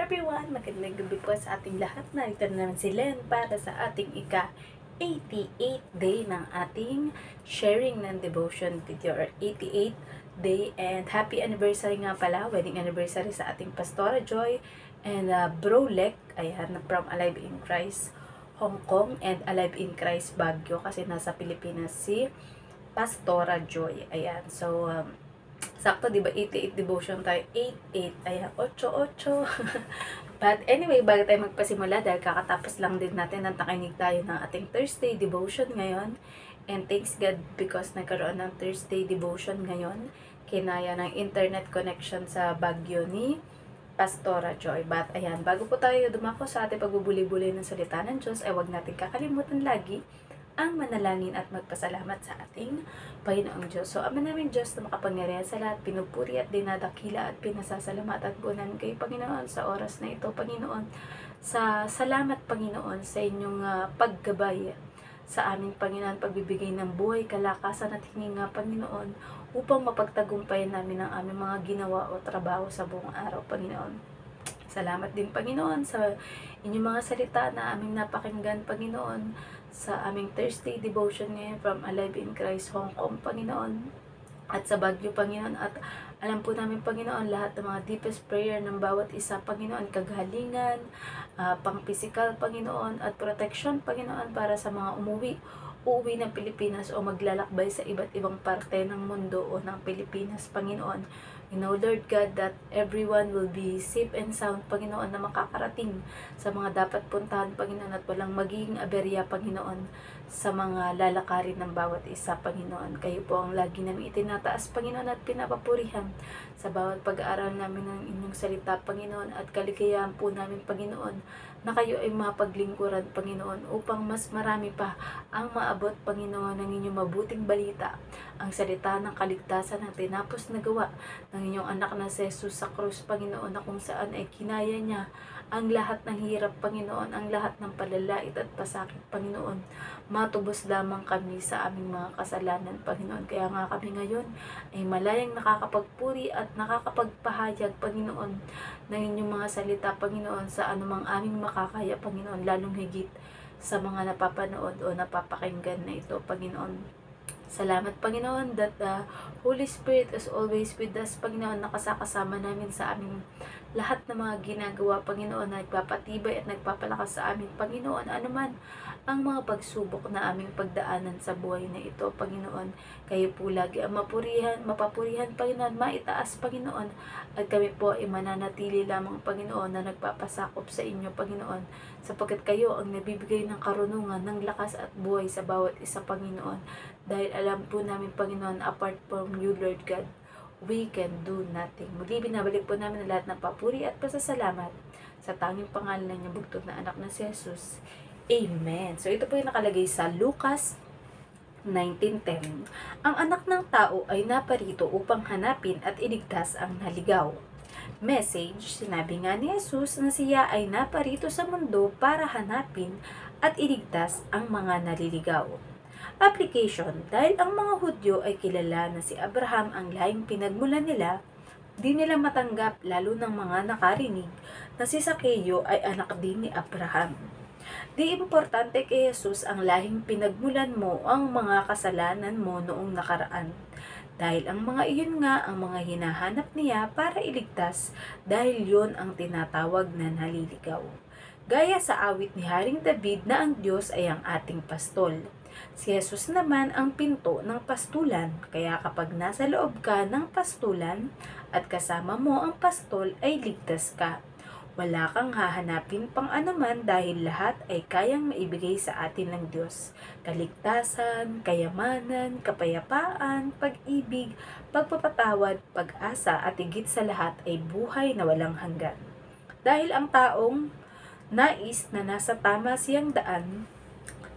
everyone! Magandang gabi po sa ating lahat. Narito na naman si Len para sa ating ika-88 day ng ating sharing ng devotion video or 88th day. And happy anniversary nga pala, wedding anniversary sa ating Pastora Joy and Bro Lek, ayan, from Alive in Christ Hong Kong and Alive in Christ Baguio kasi nasa Pilipinas si Pastora Joy. Ayan, so sakto, di ba? 88 devotion tayo. 88. Ayan, 88. But anyway, bago tayo magpasimula, dahil kakatapos lang din natin ng nakinig tayo ng ating Thursday devotion ngayon. And thanks God because nagkaroon ng Thursday devotion ngayon. Kinaya ng internet connection sa Baguio ni Pastora Joy. But ayan, bago po tayo dumako sa ating pagbubuli-buli ng salita ng Diyos, ay huwag natin kakalimutan lagi ang manalangin at magpasalamat sa ating Panginoong Diyos. So, Ama namin Diyos na makapangyarihan sa lahat, pinupuri at dinadakila at pinasasalamatan po namin kay Panginoon sa oras na ito, Panginoon. Salamat, Panginoon, sa inyong paggabay sa aming Panginoon, pagbibigay ng buhay, kalakasan at hininga, Panginoon, upang mapagtagumpayan namin ang aming mga ginawa o trabaho sa buong araw, Panginoon. Salamat din, Panginoon, sa inyong mga salita na aming napakinggan, Panginoon, sa aming Thursday devotion ngayon from Alive in Christ Hong Kong, Panginoon, at sa Baguio, Panginoon. At alam po namin, Panginoon, lahat ng mga deepest prayer ng bawat isa, Panginoon, kagalingan, pang-physical, Panginoon, at protection, Panginoon, para sa mga uuwi ng Pilipinas o maglalakbay sa iba't ibang parte ng mundo o ng Pilipinas, Panginoon. We know, Lord God, that everyone will be safe and sound, Panginoon, na makakarating sa mga dapat puntahan, Panginoon, at walang magiging aberya, Panginoon, sa mga lalakarin ng bawat isa, Panginoon. Kayo po ang lagi namin itinataas, Panginoon, at pinapapurihan sa bawat pag-aaral namin ng inyong salita, Panginoon, at kaligayahan po namin, Panginoon, na kayo ay mapaglingkuran, Panginoon, upang mas marami pa ang maabot, Panginoon, ng inyong mabuting balita, ang salita ng kaligtasan na tinapos na gawa ng inyong anak na si Jesus sa krus, Panginoon, na kung saan ay kinaya niya ang lahat ng hirap, Panginoon, ang lahat ng palalait at pasakit, Panginoon. Matubos lamang kami sa aming mga kasalanan, Panginoon. Kaya nga kami ngayon ay malayang nakakapagpuri at nakakapagpahayag, Panginoon, ng inyong mga salita, Panginoon, sa anumang aming makakaya, Panginoon, lalong higit sa mga napapanood o napapakinggan na ito, Panginoon. Salamat, Panginoon, that the Holy Spirit is always with us, Panginoon, nakasakasama namin sa aming lahat ng mga ginagawa, Panginoon, na nagpapatibay at nagpapalakas sa amin, Panginoon, anuman ang mga pagsubok na aming pagdaanan sa buhay na ito, Panginoon. Kayo po lagi ang mapapurihan, Panginoon, maitaas, Panginoon, at kami po ay mananatili lamang, Panginoon, na nagpapasakop sa inyo, Panginoon, sapagkat kayo ang nabibigay ng karunungan, ng lakas at buhay sa bawat isa, Panginoon. Dahil alam po namin, Panginoon, apart from you, Lord God, we can do nothing. Muli binabalik po namin ang lahat ng papuri at pasasalamat sa tanging pangalan ng inyong bugtong na anak na si Jesus. Amen. So ito po yung nakalagay sa Lucas 19:10. Ang anak ng tao ay naparito upang hanapin at iligtas ang naligaw. Message, sinabi nga ni Jesus na siya ay naparito sa mundo para hanapin at iligtas ang mga naliligaw. Application, dahil ang mga Hudyo ay kilala na si Abraham ang lahing pinagmulan nila, di nila matanggap, lalo ng mga nakarinig, na si Zaccheo ay anak din ni Abraham. Di importante kay Jesus ang lahing pinagmulan mo ang mga kasalanan mo noong nakaraan. Dahil ang mga iyon nga ang mga hinahanap niya para iligtas, dahil yon ang tinatawag na naliligaw. Gaya sa awit ni Haring David na ang Diyos ay ang ating pastol. Si Jesus naman ang pinto ng pastulan, kaya kapag nasa loob ka ng pastulan at kasama mo ang pastol ay ligtas ka. Wala kang hahanapin pang anuman dahil lahat ay kayang maibigay sa atin ng Diyos. Kaligtasan, kayamanan, kapayapaan, pag-ibig, pagpapatawad, pag-asa at higit sa lahat ay buhay na walang hanggan. Dahil ang taong nais na nasa tama siyang daan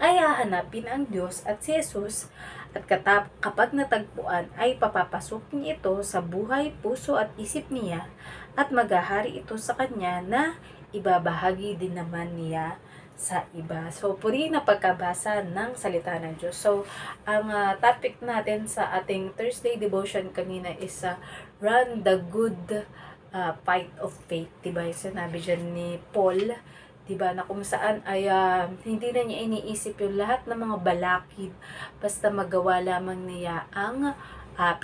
ay hahanapin ang Diyos at si Jesus, at kapag natagpuan ay papapasok niya ito sa buhay, puso at isip niya, at maghahari ito sa kanya na ibabahagi din naman niya sa iba. So, purihin na pagkabasa ng salita ng Diyos. So, ang topic natin sa ating Thursday devotion kanina is run the good fight of faith, diba? Sinabi dyan ni Paul, diba, na kung saan ay hindi na niya iniisip yung lahat ng mga balakid, basta magawa lamang niya ang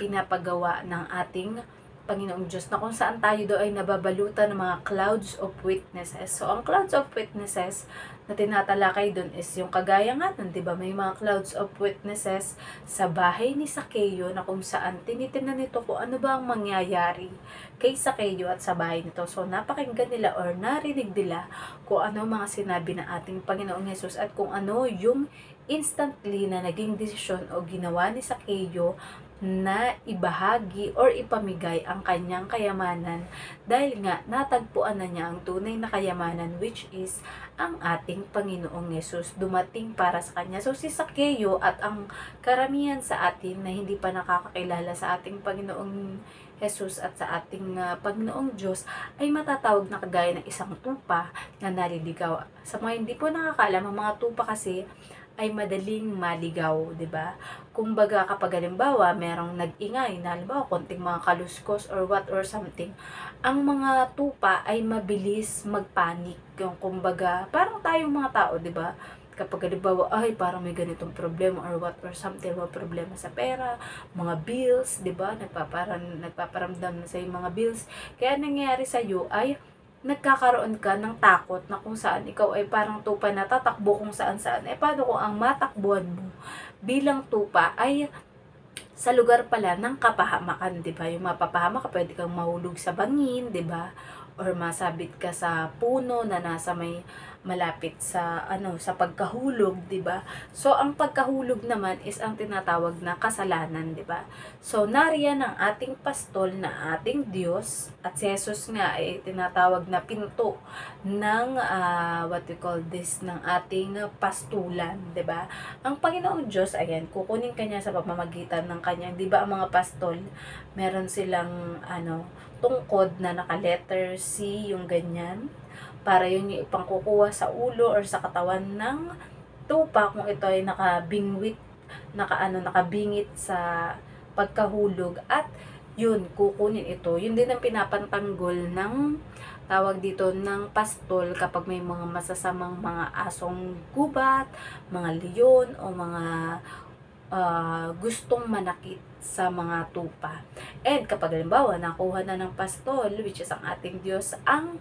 pinapagawa ng ating Panginoong Diyos, na kung saan tayo do ay nababalutan ng mga clouds of witnesses. So, ang clouds of witnesses na tinatalakay doon is yung kagaya nga nun, diba, may mga clouds of witnesses sa bahay ni Zaccheo, na kung saan tinitingnan nito kung ano ba ang mangyayari kay Zaccheo at sa bahay nito. So, napakinggan nila or narinig nila kung ano mga sinabi ng ating Panginoong Hesus at kung ano yung instantly na naging desisyon o ginawa ni Zaccheo na ibahagi or ipamigay ang kanyang kayamanan, dahil nga natagpuan na niya ang tunay na kayamanan, which is ang ating Panginoong Hesus dumating para sa kanya. So si Zaccheo at ang karamihan sa atin na hindi pa nakakakilala sa ating Panginoong Hesus at sa ating Panginoong Diyos ay matatawag na kagaya ng isang tupa na naliligaw. Sa mga hindi po nakakaalam, ang mga tupa kasi ay madaling maligaw, 'di ba? Kumbaga kapag halimbawa merong nag-ingay, na halimbawa konting mga kaluskos or what or something, ang mga tupa ay mabilis magpanik. Yung kumbaga, parang tayong mga tao, 'di ba? Kapag halimbawa ay parang may ganitong problema or what or something, mga problema sa pera, mga bills, 'di ba? Nagpaparamdam na sa mga bills. Kaya nangyayari sa iyo ay nagkakaroon ka ng takot na kung saan ikaw ay parang tupa na tatakbo kung saan-saan. Paano kung ang matakbuhan mo bilang tupa ay sa lugar pala ng kapahamakan, di ba? Yung mapapahamak ka, pwede kang mahulog sa bangin, di ba? Or masabit ka sa puno na nasa may malapit sa sa pagkahulog, 'di ba? So ang pagkahulog naman is ang tinatawag na kasalanan, 'di ba? So nariyan ang ating pastol na ating Diyos, at si Jesus nga ay tinatawag na pinto ng what we call this, ng ating pastulan, 'di ba? Ang Panginoong Diyos, ayan, kukunin kanya sa pamamagitan ng kanyang, 'di ba, ang mga pastol, meron silang tungkod na naka-letter C, yung ganyan, para yun yung ipangkukuha sa ulo or sa katawan ng tupa kung ito ay nakabingit sa pagkahulog, at yun, kukunin ito. Yun din ang pinapantanggol ng tawag dito ng pastol kapag may mga masasamang mga asong gubat, mga leon o mga gustong manakit sa mga tupa. And kapag halimbawa nakuha na ng pastol, which is ang ating Diyos, ang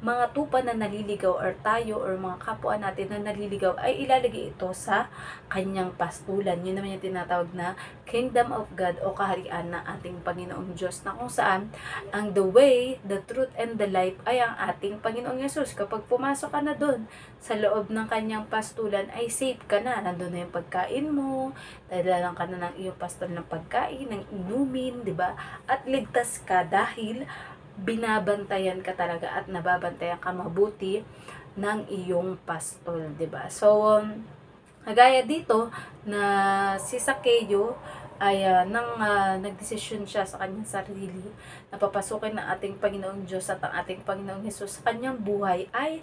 mga tupa na naliligaw or tayo or mga kapwa natin na naliligaw, ay ilalagay ito sa kanyang pastulan. Yun naman yung tinatawag na Kingdom of God o kaharian ng ating Panginoong Diyos, na kung saan ang the way, the truth, and the life ay ang ating Panginoong Yesus. Kapag pumasok ka na doon sa loob ng kanyang pastulan, ay safe ka na. Nandun na yung pagkain mo, dadalang ka na ng iyong pastol ng pagkain, ng inumin, di ba? At ligtas ka dahil binabantayan ka talaga at nababantayan ka mabuti ng iyong pastol, 'di ba? So kagaya dito na si Zaccheo ay nagdesisyon siya sa kanyang sarili na papasukin ng ating Panginoong Diyos at ang ating Panginoong Hesus sa kanyang buhay, ay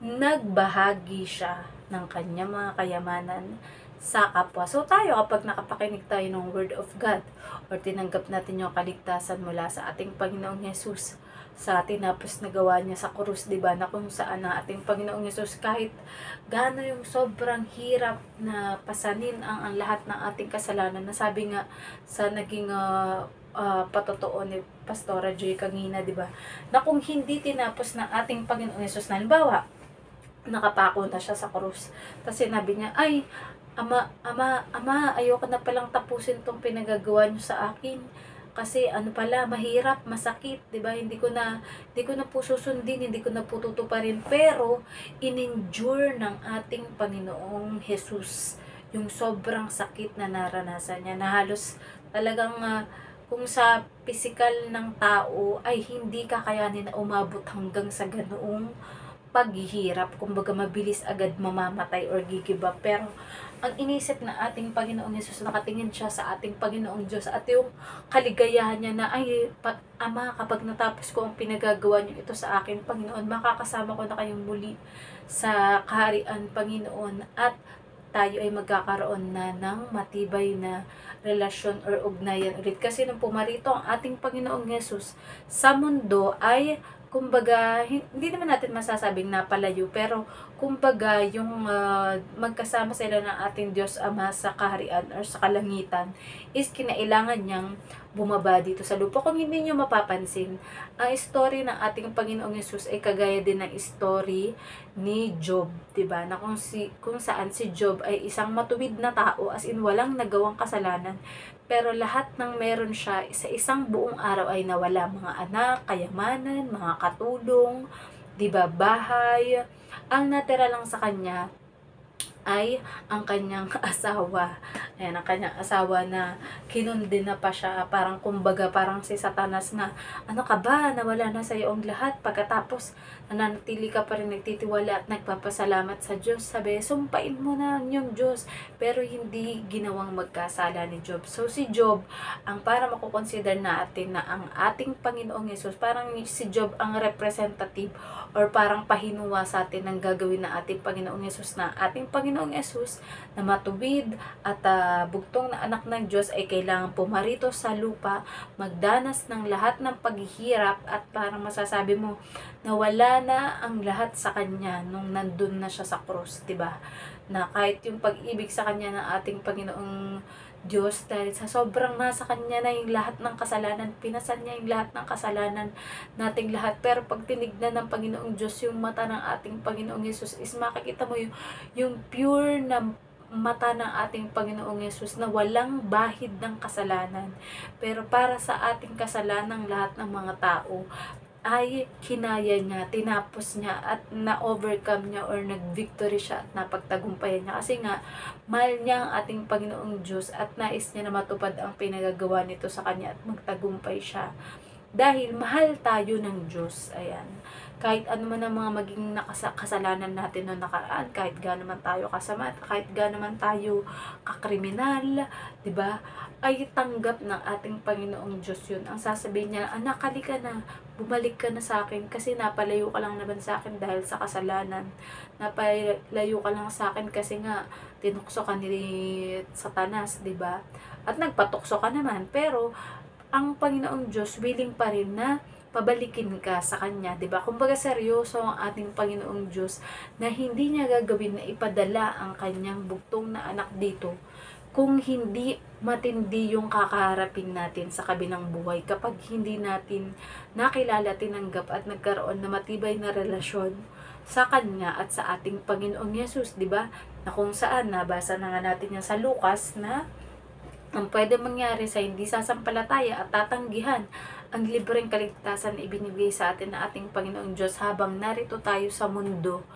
nagbahagi siya ng kanyang mga kayamanan sa kapwa. So tayo, kapag nakapakinig tayo ng Word of God or tinanggap natin yung kaligtasan mula sa ating Panginoong Hesus, sa tinapos na gawa niya sa krus, diba, na kung saan ang ating Panginoong Hesus, kahit gaano yung sobrang hirap na pasanin ang lahat ng ating kasalanan, na sabi nga sa naging patotoo ni Pastora Joy kanina, diba, na kung hindi tinapos ng ating Panginoong Hesus, na halimbawa nakapako na siya sa krus, tapos sinabi niya, ay Ama, ayoko na palang tapusin tong pinagagawa niyo sa akin. Kasi mahirap, masakit, 'di ba? Hindi ko na po susundin, hindi ko na po tutuparin. Pero in-endure ng ating Panginoong Hesus yung sobrang sakit na naranasan niya, na halos talagang kung sa pisikal ng tao ay hindi kakayanin na umabot hanggang sa ganoong paghihirap. Kumbaga mabilis agad mamamatay or give up. Pero ang inisip na ating Panginoong Hesus, nakatingin siya sa ating Panginoong Diyos at yung kaligayahan niya na, ay, Ama, kapag natapos ko ang pinagagawa niyo ito sa akin, Panginoon, makakasama ko na kayong muli sa kaharian, Panginoon, at tayo ay magkakaroon na ng matibay na relasyon or ugnayan ulit. Kasi nung pumarito ang ating Panginoong Yesus sa mundo ay, kumbaga, hindi naman natin masasabing napalayo, pero kumbaga yung magkasama sila ng ating Diyos Ama sa kaharian or sa kalangitan is kinailangan niyang bumaba dito sa lupa. Kung hindi niyo mapapansin, ang story ng ating Panginoong Yesus ay kagaya din ng story ni Job, 'di ba? Na kung saan si Job ay isang matuwid na tao, as in walang nagawang kasalanan, pero lahat ng meron siya sa isang buong araw ay nawala. Mga anak, kayamanan, mga katulong, 'di ba, bahay. Ang natira lang sa kanya ay ang kanyang asawa. Ayan, ang kanyang asawa na kinundin na pa siya. Parang kumbaga, parang si Satanas na, ano ka ba, nawala na sa iyo ang lahat. Pagkatapos, nananatili ka pa rin nagtitiwala at nagpapasalamat sa Diyos. Sabi, sumpain mo na yung Diyos. Pero hindi ginawang magkasala ni Job. So si Job, ang para makukonsider natin na ang ating Panginoong Yesus, parang si Job ang representative or parang pahinuwa sa atin ng gagawin na ating Panginoong Yesus, na ating Panginoong Yesus na matuwid at bugtong na anak ng Diyos ay kailangan pumarito sa lupa, magdanas ng lahat ng paghihirap at parang masasabi mo na wala na ang lahat sa kanya nung nandun na siya sa krus, 'di ba? Na kahit yung pag-ibig sa kanya ng ating Panginoong Diyos, dahil sa sobrang nasa kanya na yung lahat ng kasalanan, pinasan niya yung lahat ng kasalanan nating lahat. Pero pag tinignan ng Panginoong Diyos yung mata ng ating Panginoong Yesus, is makikita mo yung pure na mata ng ating Panginoong Yesus na walang bahid ng kasalanan. Pero para sa ating kasalanang lahat ng mga tao, ay kinaya niya, tinapos niya at na-overcome niya or nag-victory siya at napagtagumpayan niya. Kasi nga, mahal niya ang ating Panginoong Diyos at nais niya na matupad ang pinagagawa nito sa kanya at magtagumpay siya. Dahil mahal tayo ng Diyos. Ayan. Kahit ano man ang mga maging kasalanan natin noong nakaraan, kahit gaano man tayo kasama, kahit gaano man tayo kakriminal, 'di ba? Ay tanggap ng ating Panginoong Diyos 'yun. Ang sasabihin niya, anak, halika na, bumalik ka na sa akin kasi napalayo ka lang naman sa akin dahil sa kasalanan. Napalayo ka lang sa akin kasi nga tinukso ka ni Satanas, 'di ba? At nagpatukso ka naman, pero ang Panginoong Diyos willing pa rin na pabalikin ka sa Kanya, 'di ba? Kumbaga seryoso ang ating Panginoong Diyos na hindi niya gagawin na ipadala ang Kanyang bugtong na anak dito kung hindi matindi yung kakaharapin natin sa kabilang buhay, kapag hindi natin nakilala, tinanggap at nagkaroon na matibay na relasyon sa Kanya at sa ating Panginoong Yesus, 'di ba? Na kung saan nabasa na nga natin yan sa Lucas na ang pwede mangyari sa hindi sasampalataya at tatanggihan ang libreng kaligtasan na ibinigay sa atin na ating Panginoong Diyos habang narito tayo sa mundo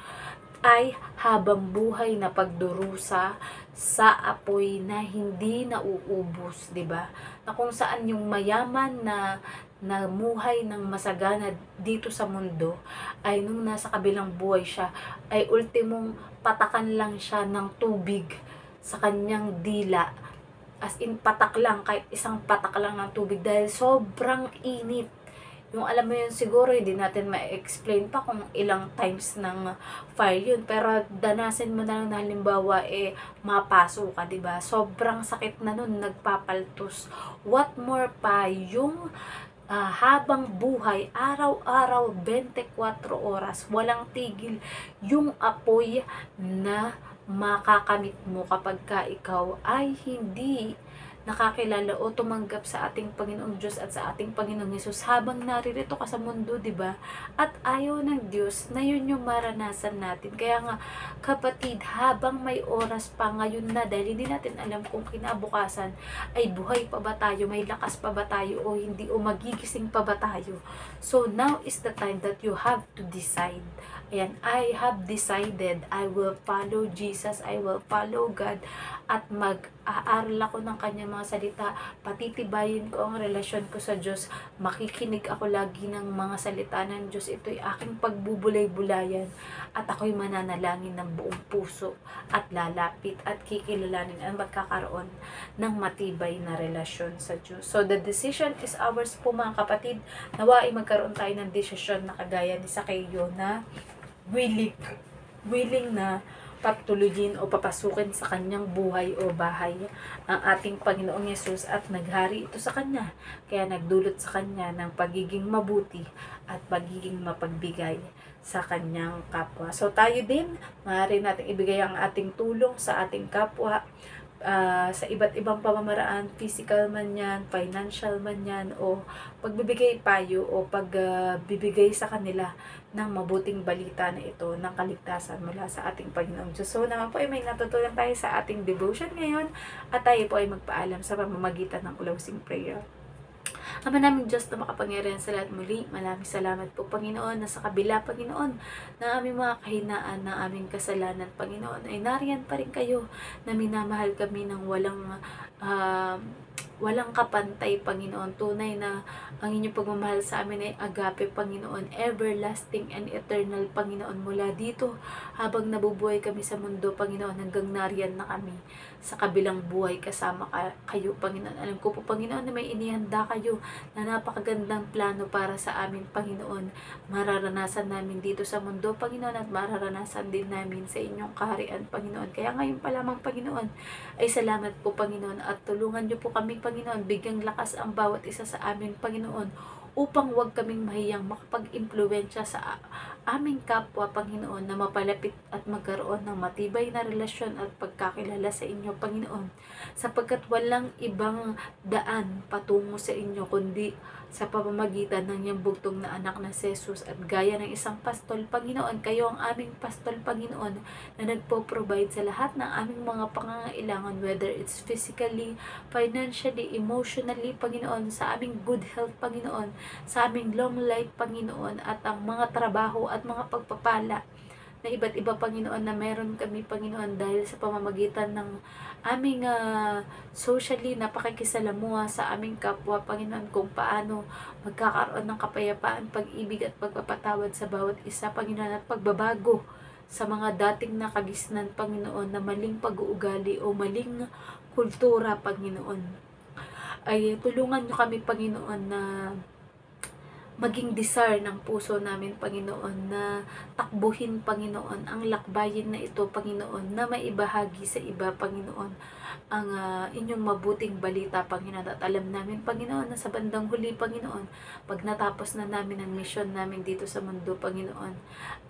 ay habang buhay na pagdurusa sa apoy na hindi nauubos, 'di ba? Na kung saan yung mayaman na namuhay ng masagana dito sa mundo ay nung nasa kabilang buhay siya ay ultimong patakan lang siya ng tubig sa kanyang dila. As in, patak lang, kahit isang patak lang ng tubig dahil sobrang init. Yung alam mo yun, siguro hindi natin ma-explain pa kung ilang times ng fire yun. Pero danasin mo na lang na halimbawa, mapaso ka, diba? Sobrang sakit na nun, nagpapaltos. What more pa, yung habang buhay, araw-araw, 24 oras, walang tigil, yung apoy na makakamit mo kapag ka ikaw ay hindi nakakilala o tumanggap sa ating Panginoong Diyos at sa ating Panginoong Hesus habang naririto ka sa mundo, 'di ba? At ayaw ng Diyos na yun yung maranasan natin. Kaya nga, kapatid, habang may oras pa ngayon na, dahil hindi natin alam kung kinabukasan ay buhay pa ba tayo, may lakas pa ba tayo o hindi, o magigising pa ba tayo. So now is the time that you have to decide. Ayan, I have decided, I will follow Jesus, I will follow God, at mag-aaral ako ng kanyang mga salita, patitibayin ko ang relasyon ko sa Diyos, makikinig ako lagi ng mga salita ng Diyos, ito'y aking pagbubulay-bulayan, at ako'y mananalangin ng buong puso, at lalapit at kikilalanin at magkakaroon ng matibay na relasyon sa Diyos. So the decision is ours po mga kapatid. Nawa'i magkaroon tayo ng desisyon na kagaya ni Zacchaeus na willing na patuluyin o papasukin sa kanyang buhay o bahay ang ating Panginoong Yesus at naghari ito sa kanya. Kaya nagdulot sa kanya ng pagiging mabuti at pagiging mapagbigay sa kanyang kapwa. So tayo din, maaari natin ibigay ang ating tulong sa ating kapwa sa iba't ibang pamamaraan, physical man yan, financial man yan, o pagbibigay payo o pagbibigay sa kanila ng mabuting balita na ito ng kaligtasan mula sa ating Panginoong Diyos. So naman po ay may natutunan tayo sa ating devotion ngayon at tayo po ay magpaalam sa pamamagitan ng closing prayer. Ama naming Diyos na makapangyarihan sa lahat muli, maraming salamat po Panginoon na sa kabila Panginoon ng aming mga kahinaan, ng aming kasalanan Panginoon ay nariyan pa rin kayo na minamahal kami ng walang kapantay Panginoon. Tunay na ang inyong pagmamahal sa amin ay agape Panginoon, everlasting and eternal Panginoon, mula dito habang nabubuhay kami sa mundo Panginoon hanggang nariyan na kami sa kabilang buhay kasama kayo Panginoon. Alam ko po Panginoon na may inihanda kayo na napakagandang plano para sa amin Panginoon. Mararanasan namin dito sa mundo Panginoon at mararanasan din namin sa inyong kaharian Panginoon. Kaya ngayon pa lamang Panginoon ay salamat po Panginoon at tulungan niyo po kami Panginoon, bigyang lakas ang bawat isa sa amin Panginoon upang huwag kaming mahiyang makapag-impluwensya sa aming kapwa Panginoon na mapalapit at magkaroon ng matibay na relasyon at pagkakilala sa inyo Panginoon, sapagkat walang ibang daan patungo sa inyo kundi sa pamamagitan ng iyong bugtong na anak na si Jesus. At gaya ng isang pastol Panginoon, kayo ang aming pastol Panginoon na nagpo-provide sa lahat ng aming mga pangangailangan, whether it's physically, financially, emotionally Panginoon, sa aming good health Panginoon, sa aming long life Panginoon, at ang mga trabaho at mga pagpapala na iba't iba Panginoon na meron kami Panginoon dahil sa pamamagitan ng aming socially na pakikisalamuha sa aming kapwa Panginoon, kung paano magkakaroon ng kapayapaan, pag-ibig at pagpapatawad sa bawat isa Panginoon, at pagbabago sa mga dating nakagisnan Panginoon na maling pag-uugali o maling kultura Panginoon. Ay tulungan niyo kami Panginoon na maging desire ng puso namin Panginoon na takbuhin Panginoon ang lakbayin na ito Panginoon, na maibahagi sa iba Panginoon ang inyong mabuting balita Panginoon. At alam namin Panginoon na sa bandang huli Panginoon, pag natapos na namin ang mission namin dito sa mundo Panginoon,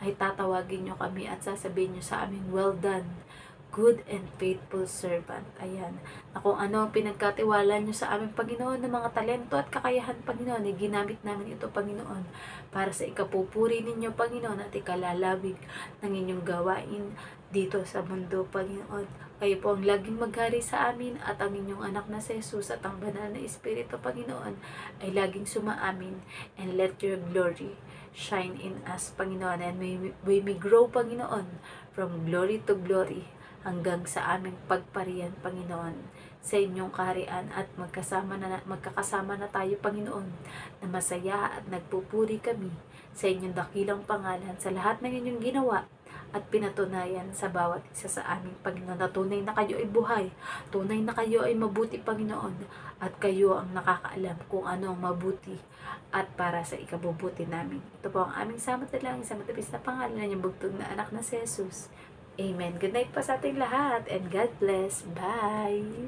ay tatawagin niyo kami at sasabihin niyo sa amin, well done, good and faithful servant. Ayan, na kung ano ang pinagkatiwala nyo sa aming Panginoon ng mga talento at kakayahan Panginoon, ay ginamit namin ito Panginoon para sa ikapupuri ninyo Panginoon at ikalalawig ng inyong gawain dito sa mundo Panginoon. Kayo po ang laging maghari sa amin, at ang inyong anak na si Jesus at ang banal na Espiritu Panginoon ay laging sumaamin. And let your glory shine in us Panginoon, and may we grow Panginoon from glory to glory hanggang sa aming pagparian Panginoon sa inyong kaharian, at magkakasama na tayo Panginoon na masaya at nagpupuri kami sa inyong dakilang pangalan sa lahat ng inyong ginawa at pinatunayan sa bawat isa sa aming Panginoon, na tunay na kayo ay buhay, tunay na kayo ay mabuti Panginoon, at kayo ang nakakaalam kung ano ang mabuti at para sa ikabubuti namin. Ito po ang aming salamat na lang sa matapis na pangalan ng inyong bugtong na anak na si Jesus. Amen. Good night po sa ating lahat and God bless. Bye!